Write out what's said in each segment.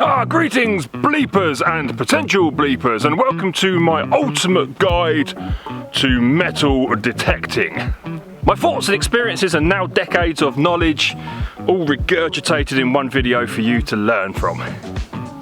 Greetings bleepers and potential bleepers, and welcome to my ultimate guide to metal detecting. My thoughts and experiences are now decades of knowledge, all regurgitated in one video for you to learn from.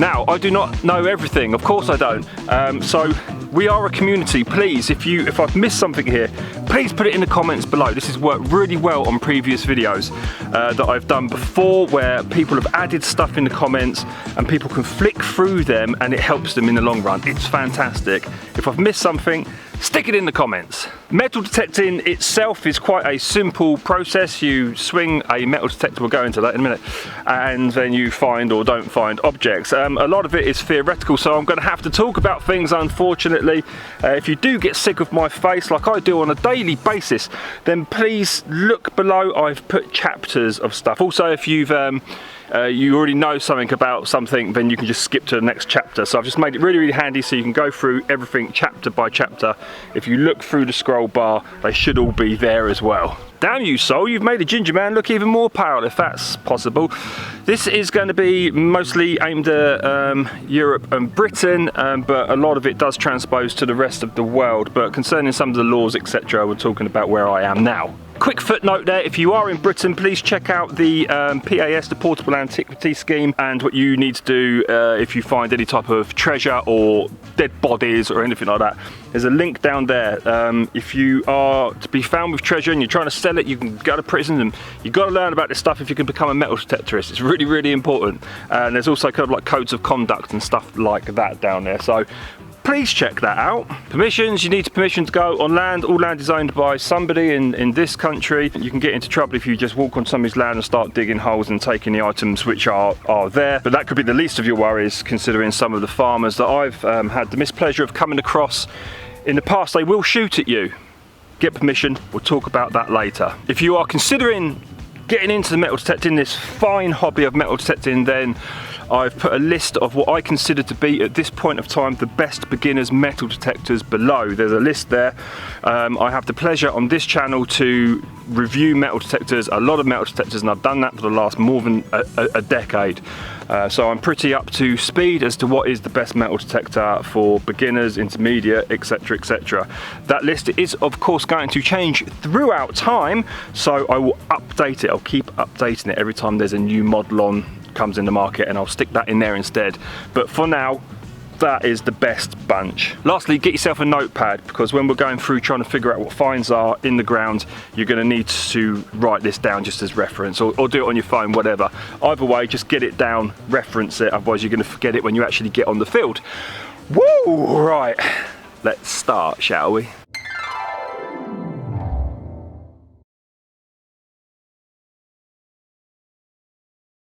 Now, I do not know everything, of course I don't, so we are a community. Please, if I've missed something here, please put it in the comments below. This has worked really well on previous videos that I've done before, where people have added stuff in the comments and people can flick through them and it helps them in the long run. It's fantastic. If I've missed something, stick it in the comments. Metal detecting itself is quite a simple process. You swing a metal detector, we'll go into that in a minute, and then you find or don't find objects. A lot of it is theoretical, so I'm going to have to talk about things, unfortunately. If you do get sick of my face like I do on a daily basis, then please look below. I've put chapters of stuff. Also, if you already know something about something, then you can just skip to the next chapter. So I've just made it really handy so you can go through everything chapter by chapter. If you look through the scroll bar, they should all be there as well. Damn you, Soul, you've made a ginger man look even more pale, if that's possible. This is going to be mostly aimed at Europe and Britain, but a lot of it does transpose to the rest of the world. But concerning some of the laws, etc., we're talking about where I am now. Quick footnote there, if you are in Britain, please check out the PAS, the Portable Antiquity Scheme, and what you need to do if you find any type of treasure or dead bodies or anything like that. There's a link down there. If you are to be found with treasure and you're trying to sell it, you can go to prison, and you've got to learn about this stuff if you can become a metal detectorist. It's really important. And there's also kind of like codes of conduct and stuff like that down there. So please check that out. Permissions, you need permission to go on land. All land is owned by somebody in this country. You can get into trouble if you just walk on somebody's land and start digging holes and taking the items which are there. But that could be the least of your worries, considering some of the farmers that I've had the mispleasure of coming across in the past. They will shoot at you. Get permission, we'll talk about that later. If you are considering getting into the metal detecting, this fine hobby of metal detecting, then I've put a list of what I consider to be, at this point of time, the best beginners metal detectors below. There's a list there. I have the pleasure on this channel to review metal detectors, a lot of metal detectors, and I've done that for the last more than a decade. So I'm pretty up to speed as to what is the best metal detector for beginners, intermediate, etc, etc. That list is of course going to change throughout time, so I will update it. I'll keep updating it every time there's a new model on comes in the market, and I'll stick that in there instead. But for now, that is the best bunch. Lastly, get yourself a notepad, because when we're going through trying to figure out what finds are in the ground, you're going to need to write this down just as reference, or do it on your phone, whatever. Either way, just get it down, reference it, otherwise you're going to forget it when you actually get on the field. Woo! Right, let's start, shall we?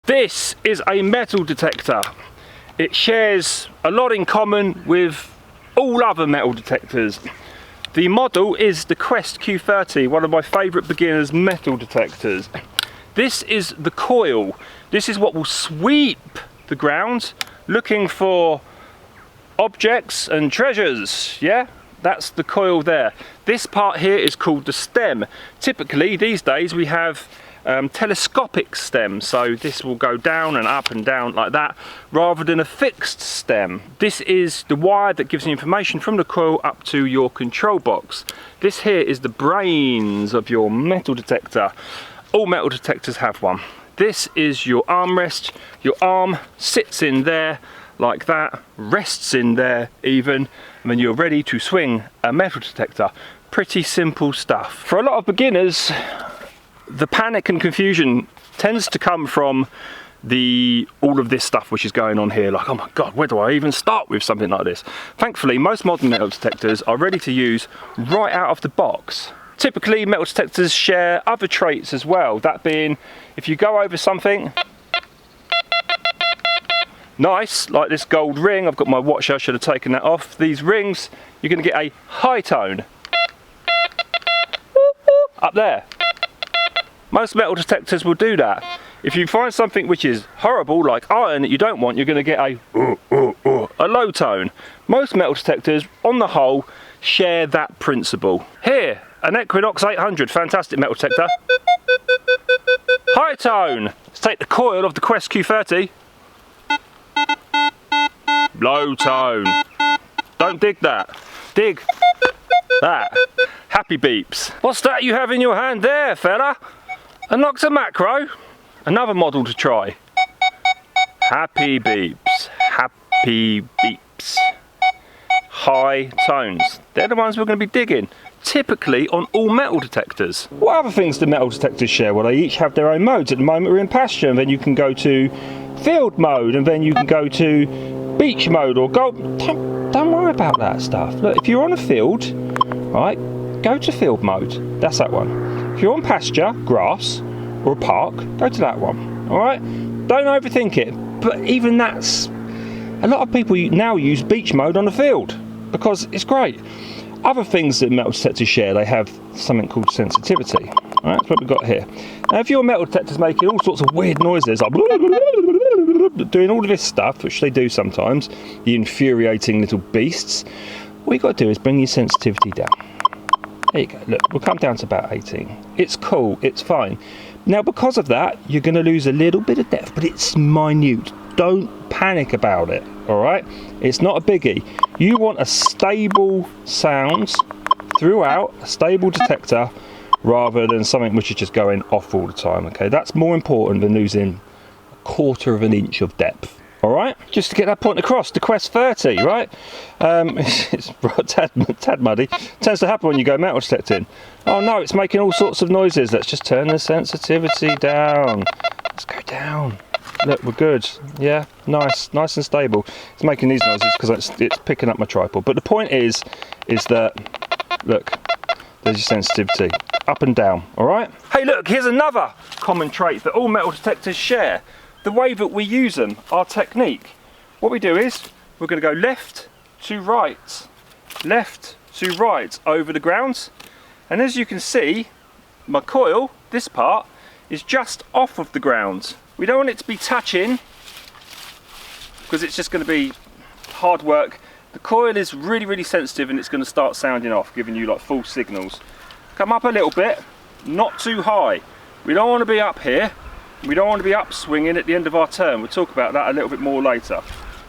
This is a metal detector. It shares a lot in common with all other metal detectors. The model is the Quest Q30, one of my favourite beginners metal detectors. This is the coil. This is what will sweep the ground looking for objects and treasures, yeah? That's the coil there. This part here is called the stem. Typically, these days, we have telescopic stem, so this will go down and down like that, rather than a fixed stem. This is the wire that gives the information from the coil up to your control box. This here is the brains of your metal detector. All metal detectors have one. This is your armrest. Your arm sits in there like that, rests in there even, and then you're ready to swing a metal detector. Pretty simple stuff. For a lot of beginners, the panic and confusion tends to come from all of this stuff which is going on here, like, oh my god, where do I even start with something like this? Thankfully, most modern metal detectors are ready to use right out of the box. Typically, metal detectors share other traits as well, that being, if you go over something nice, like this gold ring, I've got my watch, I should have taken that off. These rings, you're going to get a high tone up there. Most metal detectors will do that. If you find something which is horrible, like iron, that you don't want, you're going to get a low tone. Most metal detectors, on the whole, share that principle. Here, an Equinox 800, fantastic metal detector. High tone. Let's take the coil of the Quest Q30. Low tone. Don't dig that. Dig that. Happy beeps. What's that you have in your hand there, fella? A Nocta Macro? Another model to try. Happy beeps. Happy beeps. High tones. They're the ones we're going to be digging. Typically on all metal detectors. What other things do metal detectors share? Well, they each have their own modes. At the moment we're in pasture, and then you can go to field mode, and then you can go to beach mode or go. Don't worry about that stuff. Look, if you're on a field, right, go to field mode. That's that one. If you're on pasture, grass, or a park, go to that one. All right. Don't overthink it. But even that's, a lot of people now use beach mode on the field because it's great. Other things that metal detectors share, they have something called sensitivity. All right, that's what we've got here. Now, if your metal detector's making all sorts of weird noises, like doing all of this stuff, which they do sometimes, the infuriating little beasts, what you've got to do is bring your sensitivity down. There you go. Look, we'll come down to about 18. It's cool. It's fine. Now, because of that, you're going to lose a little bit of depth, but it's minute. Don't panic about it, all right? It's not a biggie. You want a stable sound throughout, a stable detector, rather than something which is just going off all the time, okay? That's more important than losing a 1/4 of an inch of depth, all right? Just to get that point across, the Quest 30, right? It's tad muddy. Tends to happen when you go metal detecting. Oh no, it's making all sorts of noises. Let's just turn the sensitivity down. Let's go down. Look, we're good. Yeah, nice and stable. It's making these noises because it's picking up my tripod. But the point is that, look, there's your sensitivity, up and down, all right? Hey, look, here's another common trait that all metal detectors share. The way that we use them, our technique. What we do is, we're gonna go left to right over the ground. And as you can see, my coil, this part, is just off of the ground. We don't want it to be touching because it's just going to be hard work. The coil is really sensitive and it's going to start sounding off, giving you like false signals. Come up a little bit, not too high. We don't want to be up here. We don't want to be up swinging at the end of our turn. We'll talk about that a little bit more later.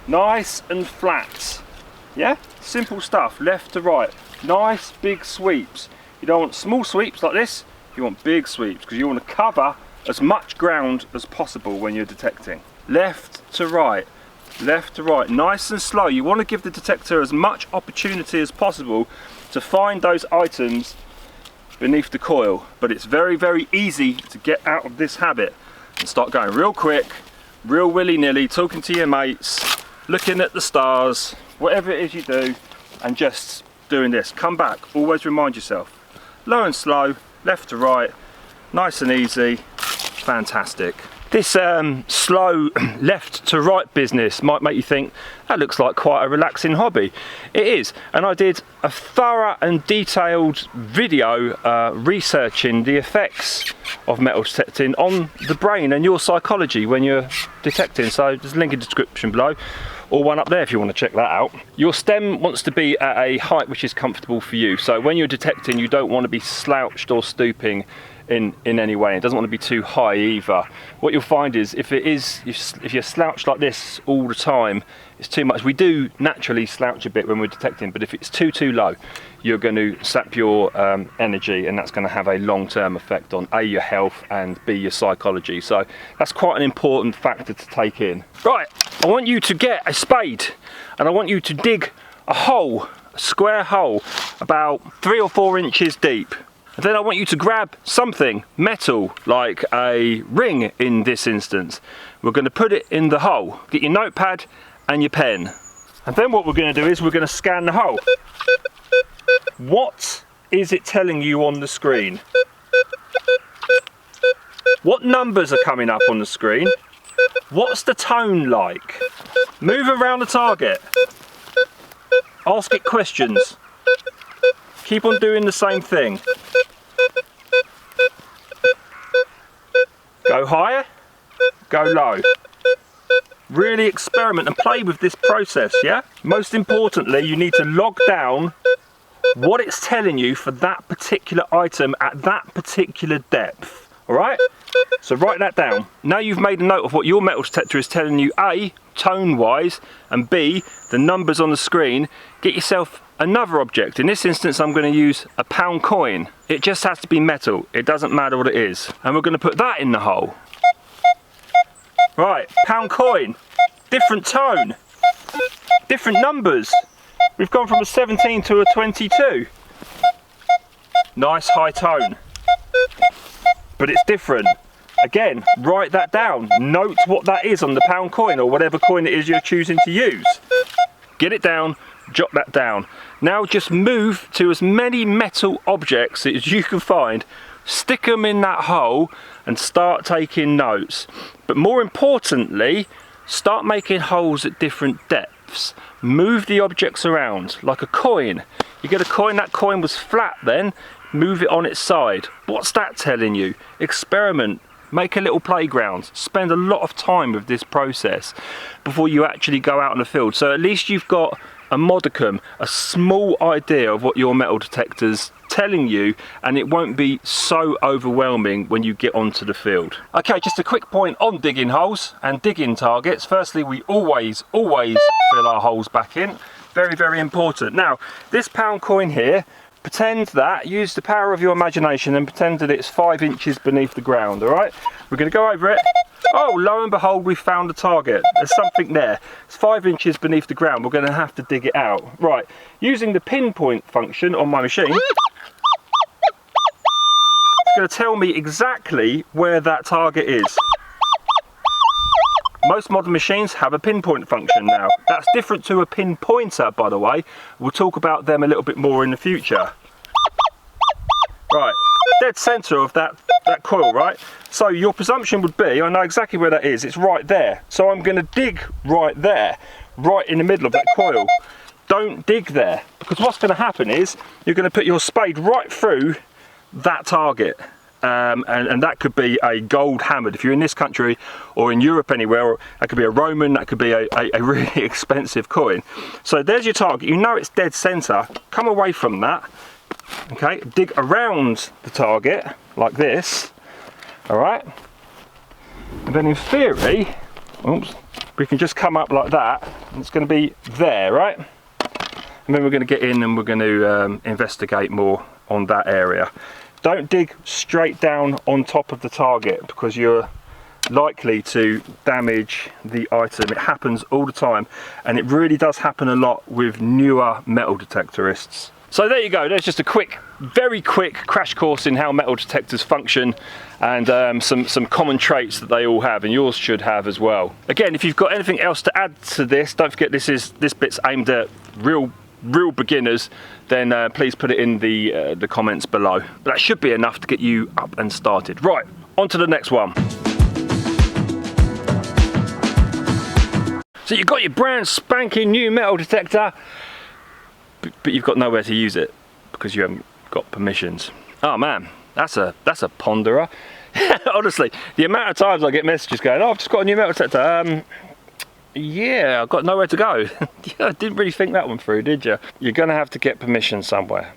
Nice and flat. Yeah, simple stuff, left to right. Nice big sweeps. You don't want small sweeps like this. You want big sweeps because you want to cover as much ground as possible when you're detecting. Left to right, nice and slow. You want to give the detector as much opportunity as possible to find those items beneath the coil, but it's very easy to get out of this habit and start going real quick, real willy-nilly, talking to your mates, looking at the stars, whatever it is you do, and just doing this. Come back, always remind yourself. Low and slow, left to right, nice and easy. Fantastic. This slow left to right business might make you think that looks like quite a relaxing hobby. It is, and I did a thorough and detailed video researching the effects of metal detecting on the brain and your psychology when you're detecting. So there's a link in the description below, or one up there if you want to check that out. Your stem wants to be at a height which is comfortable for you. So when you're detecting, you don't want to be slouched or stooping in any way. It doesn't want to be too high either. What you'll find is if you're slouched like this all the time, it's too much. We do naturally slouch a bit when we're detecting, but if it's too low, you're going to sap your energy, and that's going to have a long-term effect on A, your health, and B, your psychology. So that's quite an important factor to take in. Right, I want you to get a spade and I want you to dig a hole, a square hole, about 3 or 4 inches deep. And then I want you to grab something metal, like a ring in this instance. We're going to put it in the hole. Get your notepad and your pen. And then what we're going to do is we're going to scan the hole. What is it telling you on the screen? What numbers are coming up on the screen? What's the tone like? Move around the target. Ask it questions. Keep on doing the same thing. Go higher, go low. Really experiment and play with this process, yeah? Most importantly, you need to log down what it's telling you for that particular item at that particular depth, All right, so write that down. Now you've made a note of what your metal detector is telling you, A, tone wise, and B, the numbers on the screen. Get yourself another object. In this instance, I'm going to use a pound coin. It just has to be metal. It doesn't matter what it is. And we're going to put that in the hole. Right, pound coin, different tone, different numbers. We've gone from a 17 to a 22. Nice high tone, but it's different. Again, write that down. Note what that is on the pound coin or whatever coin it is you're choosing to use. Get it down, jot that down. Now just move to as many metal objects as you can find, stick them in that hole and start taking notes. But more importantly, start making holes at different depths. Move the objects around like a coin. You get a coin, that coin was flat then, move it on its side. What's that telling you? Experiment. Make a little playground. Spend a lot of time with this process before you actually go out in the field. So at least you've got a modicum, a small idea of what your metal detector's telling you, and it won't be so overwhelming when you get onto the field. Okay, just a quick point on digging holes and digging targets. Firstly, we always fill our holes back in. Very, very important. Now, this pound coin here, pretend that, use the power of your imagination and pretend that it's 5 inches beneath the ground, all right? We're going to go over it. Oh, lo and behold, we found a target. There's something there. It's 5 inches beneath the ground. We're going to have to dig it out. Right, using the pinpoint function on my machine, it's going to tell me exactly where that target is. Most modern machines have a pinpoint function now. That's different to a pinpointer, by the way. We'll talk about them a little bit more in the future. Right, dead center of that coil, right? So your presumption would be, I know exactly where that is, it's right there. So I'm going to dig right there, right in the middle of that coil. Don't dig there, because what's going to happen is you're going to put your spade right through that target. And that could be a gold hammered, if you're in this country or in Europe anywhere, or that could be a Roman, that could be a really expensive coin. So there's your target, you know it's dead center, come away from that, okay, dig around the target like this, alright, and then in theory, oops, we can just come up like that, and it's going to be there, right, and then we're going to get in and we're going to investigate more on that area. Don't dig straight down on top of the target because you're likely to damage the item. It happens all the time, and it really does happen a lot with newer metal detectorists. So there you go, there's just a very quick crash course in how metal detectors function, and some common traits that they all have, and yours should have as well. Again, if you've got anything else to add to this, don't forget this bit's aimed at real beginners, then please put it in the comments below. But that should be enough to get you up and started. Right, on to the next one. So you've got your brand spanking new metal detector, but you've got nowhere to use it because you haven't got permissions. Oh man, that's a ponderer. Honestly, the amount of times I get messages going, oh, I've just got a new metal detector. Yeah, I've got nowhere to go. Yeah, didn't really think that one through, did you? You're gonna have to get permission somewhere.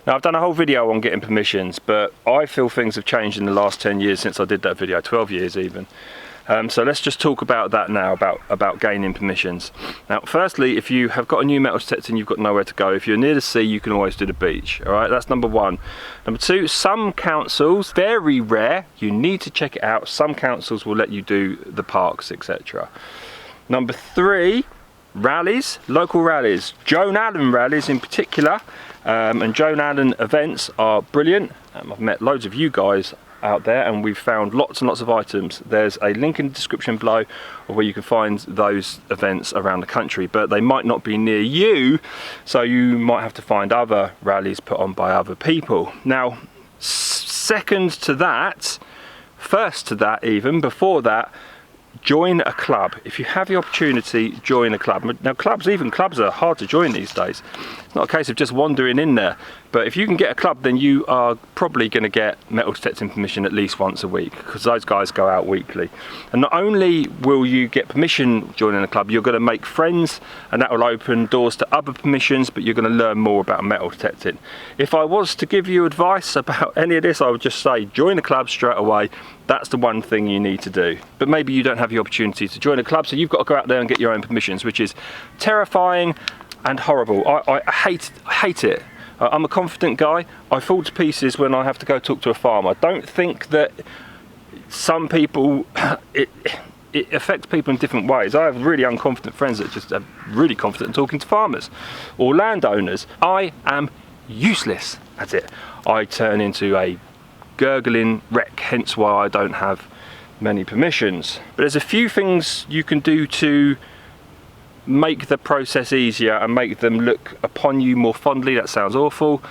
Now, I've done a whole video on getting permissions, but I feel things have changed in the last 10 years since I did that video, 12 years even. So let's just talk about that now, about gaining permissions. Now, firstly, if you have got a new metal detector and you've got nowhere to go, if you're near the sea, you can always do the beach, all right? That's number one. Number two, some councils, very rare, you need to check it out, some councils will let you do the parks, etc. Number three, rallies, local rallies, Joan Allen rallies in particular, and Joan Allen events are brilliant. I've met loads of you guys out there and we've found lots and lots of items. There's a link in the description below of where you can find those events around the country, but they might not be near you, so you might have to find other rallies put on by other people. Now, second to that, first to that even, before that, join a club. If you have the opportunity, join a club. Now clubs are hard to join these days. It's not a case of just wandering in there. But if you can get a club, then you are probably going to get metal detecting permission at least once a week, because those guys go out weekly. And not only will you get permission joining a club, you're going to make friends, and that will open doors to other permissions, but you're going to learn more about metal detecting. If I was to give you advice about any of this, I would just say join a club straight away. That's the one thing you need to do. But maybe you don't have the opportunity to join a club, so you've got to go out there and get your own permissions, which is terrifying and horrible. I hate it. I'm a confident guy. I fall to pieces when I have to go talk to a farmer. I don't think that some people, it affects people in different ways. I have really unconfident friends that just are really confident in talking to farmers or landowners. I am useless at it. I turn into a gurgling wreck, hence why I don't have many permissions. But there's a few things you can do to make the process easier and make them look upon you more fondly. That sounds awful.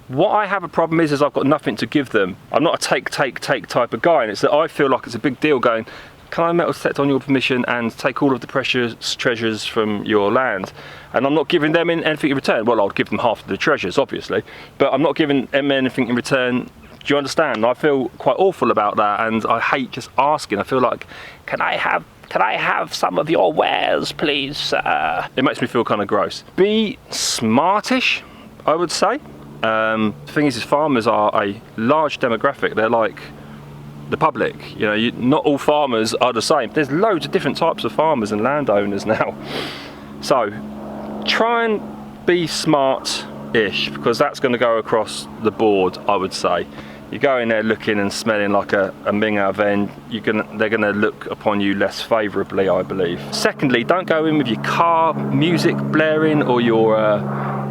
What I have a problem is I've got nothing to give them. I'm not a take type of guy, and it's that I feel like it's a big deal going, can I metal detect on your permission and take all of the precious treasures from your land? And I'm not giving them anything in return. Well, I'll give them half of the treasures, obviously, but I'm not giving them anything in return. Do you understand? I feel quite awful about that, and I hate just asking. I feel like, can I have some of your wares, please, sir? It makes me feel kind of gross. Be smartish, I would say. The thing is farmers are a large demographic. They're like the public. You know, not all farmers are the same. There's loads of different types of farmers and landowners now. So try and be smart-ish, because that's going to go across the board, I would say. You go in there looking and smelling like a minger, then they're going to look upon you less favourably, I believe. Secondly, don't go in with your car music blaring or your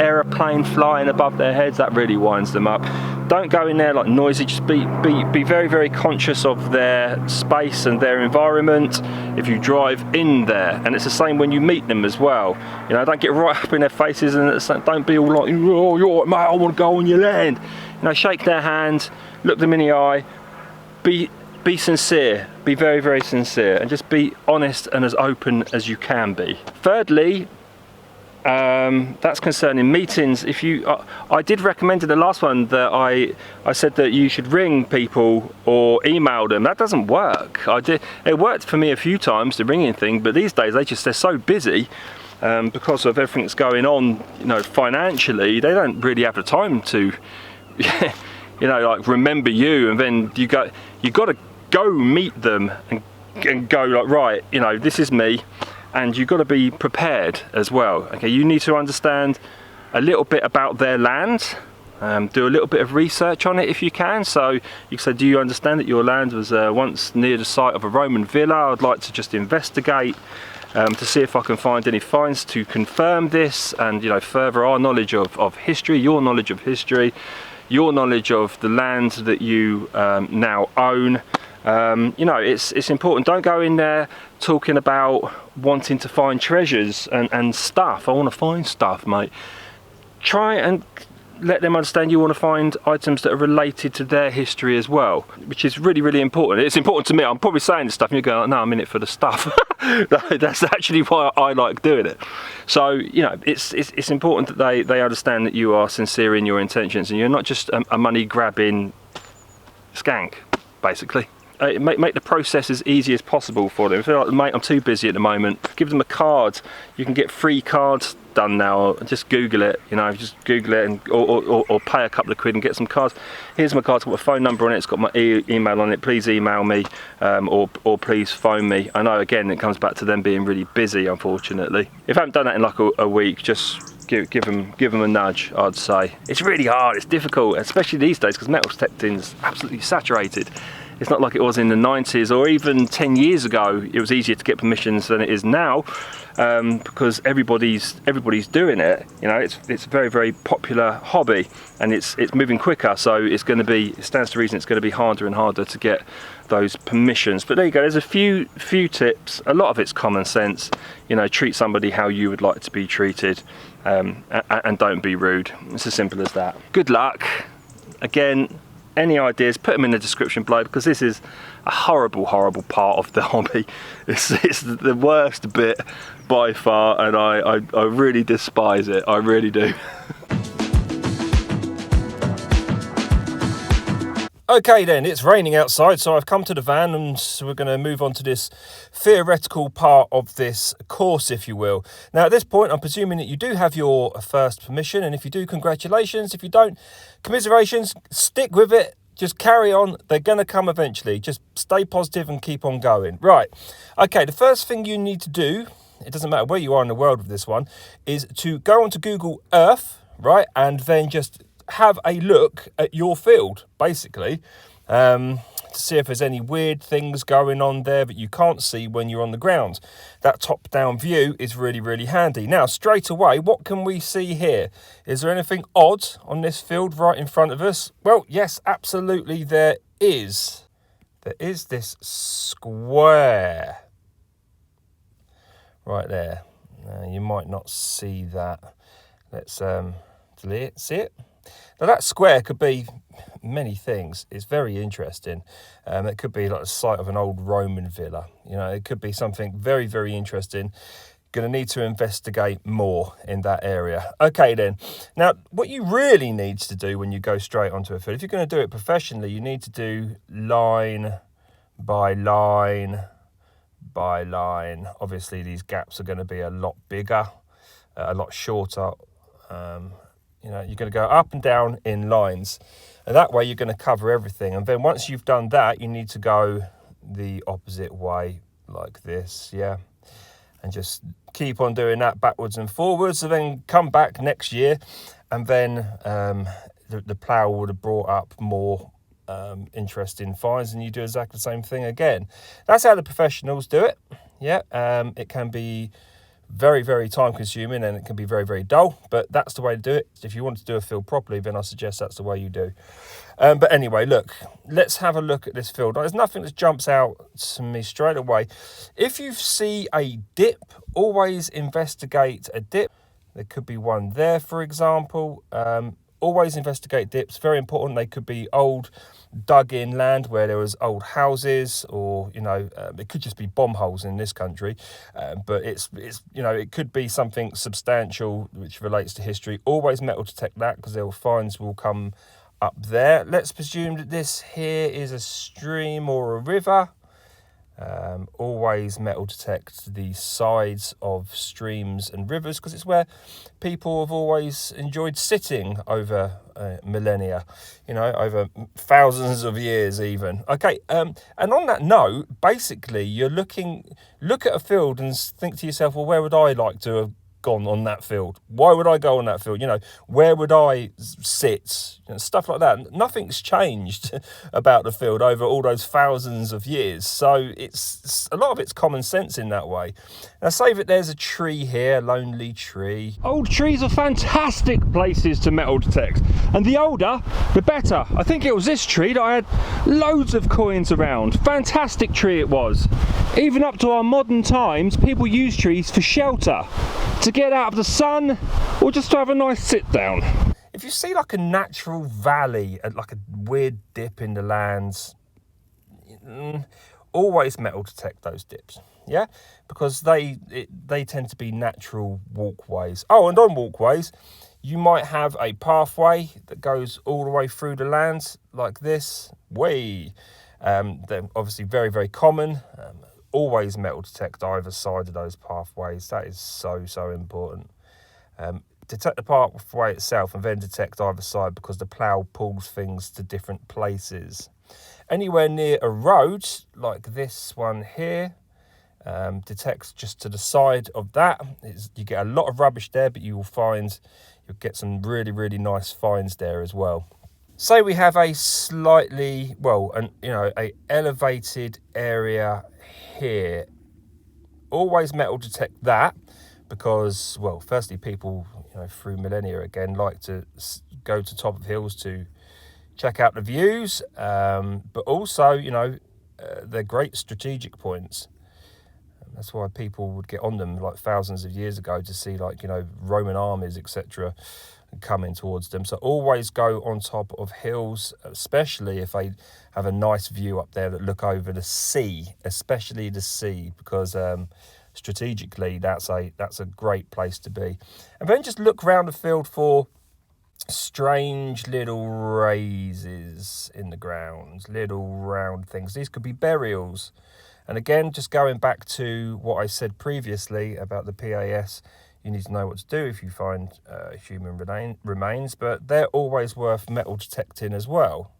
aeroplane flying above their heads. That really winds them up. Don't go in there like noisy. Just be very, very conscious of their space and their environment if you drive in there. And it's the same when you meet them as well. You know, don't get right up in their faces and don't be all like, oh, you're right, mate, I want to go on your land. You know, shake their hand, look them in the eye, be sincere, be very, very sincere, and just be honest and as open as you can be. Thirdly, that's concerning meetings. If you, I did recommend in the last one that I said that you should ring people or email them. That doesn't work. It worked for me a few times, the ringing thing, but these days they're so busy because of everything that's going on, you know, financially. They don't really have the time to, you know, like remember you, and then you got to go meet them and go like, right, you know, this is me. And you've got to be prepared as well. Okay, you need to understand a little bit about their land, do a little bit of research on it if you can. So you can say, do you understand that your land was once near the site of a Roman villa? I'd like to just investigate to see if I can find any finds to confirm this, and, you know, further our knowledge of history, your knowledge of history, your knowledge of the land that you now own. You know, it's important. Don't go in there talking about wanting to find treasures and stuff. I want to find stuff, mate. Try and let them understand you want to find items that are related to their history as well, which is really, really important. It's important to me. I'm probably saying this stuff and you're going, no, I'm in it for the stuff. That's actually why I like doing it. So, you know, it's important that they understand that you are sincere in your intentions and you're not just a money grabbing skank, basically. Make the process as easy as possible for them. If they're like, mate, I'm too busy at the moment, give them a card. You can get free cards done now. Just Google it, you know, just Google it, and or pay a couple of quid and get some cards. Here's my card, it's got my phone number on it, it's got my email on it. Please email me or please phone me. I know, again, it comes back to them being really busy, unfortunately. If I haven't done that in like a week, just give them a nudge, I'd say. It's really hard, it's difficult, especially these days because metal detecting's absolutely saturated. It's not like it was in the 90s or even 10 years ago. It was easier to get permissions than it is now because everybody's doing it. You know, it's a very, very popular hobby and it's moving quicker. So it stands to reason it's going to be harder and harder to get those permissions. But there you go. There's a few tips. A lot of it's common sense. You know, treat somebody how you would like to be treated, and don't be rude. It's as simple as that. Good luck. Again. any ideas, put them in the description below, because this is a horrible, horrible part of the hobby. It's the worst bit by far, and I really despise it. I really do. Okay then, it's raining outside, so I've come to the van and we're going to move on to this theoretical part of this course, if you will. Now at this point, I'm presuming that you do have your first permission, and if you do, congratulations. If you don't, commiserations, stick with it, just carry on. They're going to come eventually. Just stay positive and keep on going. Right, okay, the first thing you need to do, it doesn't matter where you are in the world with this one, is to go onto Google Earth, right, and then just have a look at your field, basically, to see if there's any weird things going on there that you can't see when you're on the ground. That top-down view is really, really handy. Now, straight away, what can we see here? Is there anything odd on this field right in front of us? Well, yes, absolutely there is. There is this square right there. You might not see that. Let's delete it. See it? Now that square could be many things. It's very interesting. It could be like the site of an old Roman villa. You know, it could be something very, very interesting. Going to need to investigate more in that area. Okay then. Now, what you really need to do when you go straight onto a field, if you're going to do it professionally, you need to do line by line by line. Obviously, these gaps are going to be a lot bigger, a lot shorter. You know, you're going to go up and down in lines, and that way you're going to cover everything. And then once you've done that, you need to go the opposite way like this, yeah, and just keep on doing that backwards and forwards, and then come back next year, and then the plough would have brought up more interesting finds, and you do exactly the same thing again. That's how the professionals do it. Yeah, it can be very, very time consuming, and it can be very, very dull, but that's the way to do it. If you want to do a field properly, then I suggest that's the way you do. But anyway, look, let's have a look at this field. There's nothing that jumps out to me straight away. If you see a dip, always investigate a dip. There could be one there, for example. Always investigate dips, very important. They could be old dug in land where there was old houses, or you know, it could just be bomb holes in this country, but it's you know, it could be something substantial which relates to history. Always metal detect that, because their finds will come up there. Let's presume that this here is a stream or a river. Always metal detect the sides of streams and rivers, because it's where people have always enjoyed sitting over millennia, you know, over thousands of years even. Okay, and on that note, basically you're look at a field and think to yourself, well, where would I like to have gone on that field? Why would I go on that field? You know, where would I sit? You know, stuff like that. Nothing's changed about the field over all those thousands of years. So it's a lot of it's common sense in that way. Now, say that there's a tree here, a lonely tree. Old trees are fantastic places to metal detect, and the older, the better. I think it was this tree that I had loads of coins around. Fantastic tree it was. Even up to our modern times, people use trees for shelter, to get out of the sun, or just to have a nice sit down. If you see like a natural valley, like a weird dip in the lands, always metal detect those dips, yeah, because they tend to be natural walkways. Oh, and on walkways, you might have a pathway that goes all the way through the lands like this way. They're obviously very, very common. Always metal detect either side of those pathways. That is so, so important. Detect the pathway itself and then detect either side, because the plough pulls things to different places. Anywhere near a road, like this one here, detects just to the side of that. You get a lot of rubbish there, but you'll get some really, really nice finds there as well. Say we have a slightly, a elevated area here. Always metal detect that, because, well, firstly, people, through millennia again, like to go to top of hills to check out the views, but also, they're great strategic points. That's why people would get on them like thousands of years ago to see, Roman armies, etc. coming towards them. So always go on top of hills, especially if they have a nice view up there that look over the sea, especially the sea, because strategically that's a great place to be. And then just look around the field for strange little raises in the ground, little round things. These could be burials. And again, just going back to what I said previously about the PAS, you need to know what to do if you find human remains, but they're always worth metal detecting as well.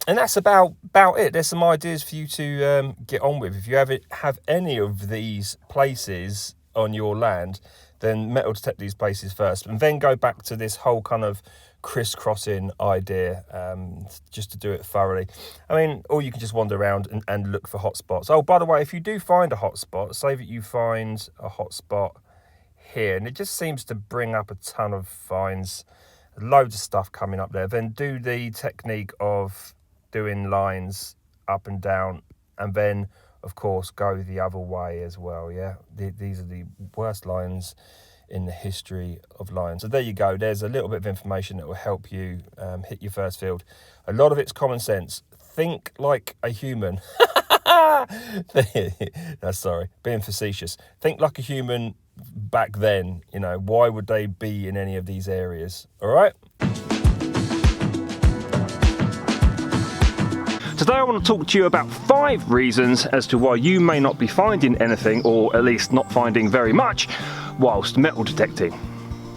And that's about it. There's some ideas for you to get on with. If you have any of these places on your land, then metal detect these places first, and then go back to this whole kind of crisscrossing idea, just to do it thoroughly. I mean, or you can just wander around and look for hotspots. Oh, by the way, if you do find a hotspot, say that you find a hotspot here, and it just seems to bring up a ton of finds, loads of stuff coming up there, then do the technique of doing lines up and down, and then of course go the other way as well. Yeah, these are the worst lines in the history of lines. So there you go, there's a little bit of information that will help you hit your first field. A lot of it's common sense. Think like a human. No, sorry, being facetious. Think like a human back then. You know, why would they be in any of these areas? All right. Today I want to talk to you about 5 reasons as to why you may not be finding anything, or at least not finding very much, whilst metal detecting.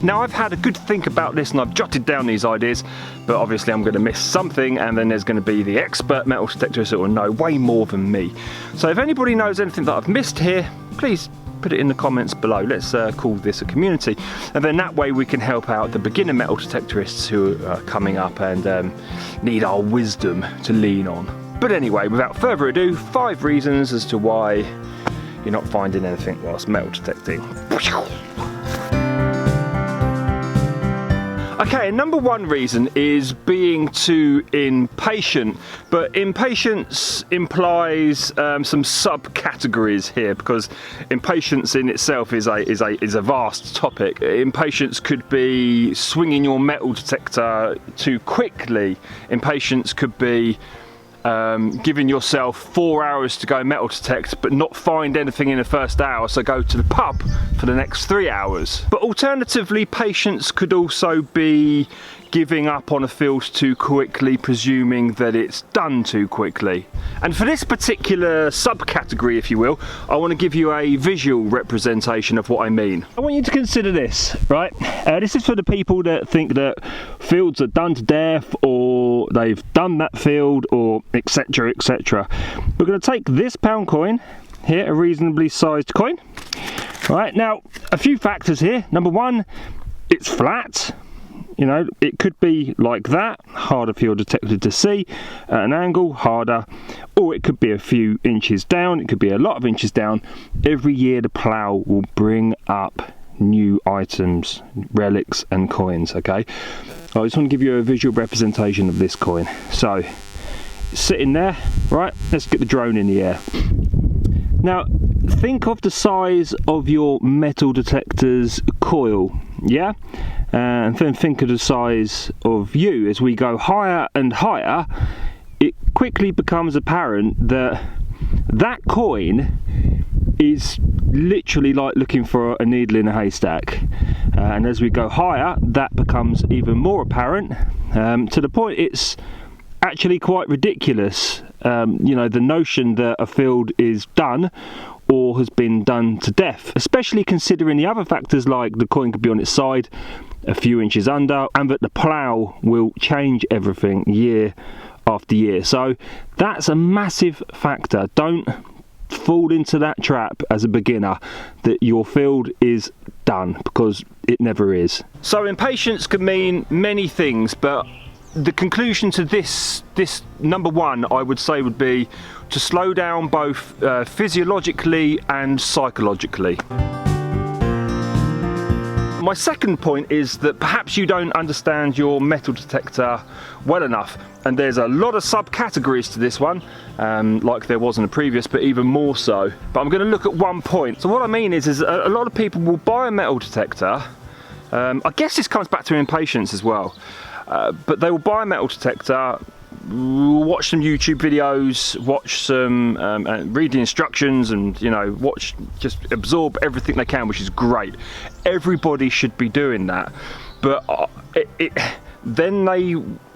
Now, I've had a good think about this and I've jotted down these ideas, but obviously I'm going to miss something, and then there's going to be the expert metal detectorist that will know way more than me. So if anybody knows anything that I've missed here, please put it in the comments below. Let's call this a community, and then that way we can help out the beginner metal detectorists who are coming up and need our wisdom to lean on. But anyway, without further ado, 5 reasons as to why you're not finding anything whilst metal detecting. Okay, number 1 reason is being too impatient, but impatience implies some subcategories here, because impatience in itself is a vast topic. Impatience could be swinging your metal detector too quickly. Impatience could be giving yourself 4 hours to go metal detect but not find anything in the first hour, so go to the pub for the next 3 hours. But alternatively, patience could also be giving up on a field too quickly, presuming that it's done too quickly. And for this particular subcategory, if you will, I want to give you a visual representation of what I mean. I want you to consider this, right? This is for the people that think that fields are done to death, or they've done that field, or etc, etc. We're going to take this pound coin here, a reasonably sized coin. Right, now a few factors here. Number 1, it's flat. You know, it could be like that, harder for your detector to see at an angle, harder, or it could be a few inches down, it could be a lot of inches down. Every year the plough will bring up new items, relics and coins, okay? I just want to give you a visual representation of this coin. So, sitting there, right, let's get the drone in the air. Now, think of the size of your metal detector's coil, yeah? And then think of the size of you. As we go higher and higher, it quickly becomes apparent that that coin is literally like looking for a needle in a haystack. And as we go higher, that becomes even more apparent, to the point it's actually quite ridiculous. You know, the notion that a field is done or has been done to death, especially considering the other factors like the coin could be on its side, a few inches under, and that the plough will change everything year after year. So that's a massive factor. Don't fall into that trap as a beginner that your field is done, because it never is. So impatience can mean many things, but the conclusion to this number 1, I would say, would be to slow down both physiologically and psychologically. My second point is that perhaps you don't understand your metal detector well enough, and there's a lot of subcategories to this one, like there was in the previous, but even more so. But I'm going to look at one point. So what I mean is a lot of people will buy a metal detector I guess this comes back to impatience as well. But they will buy a metal detector, watch some YouTube videos, watch some, read the instructions, and just absorb everything they can, which is great. Everybody should be doing that. But then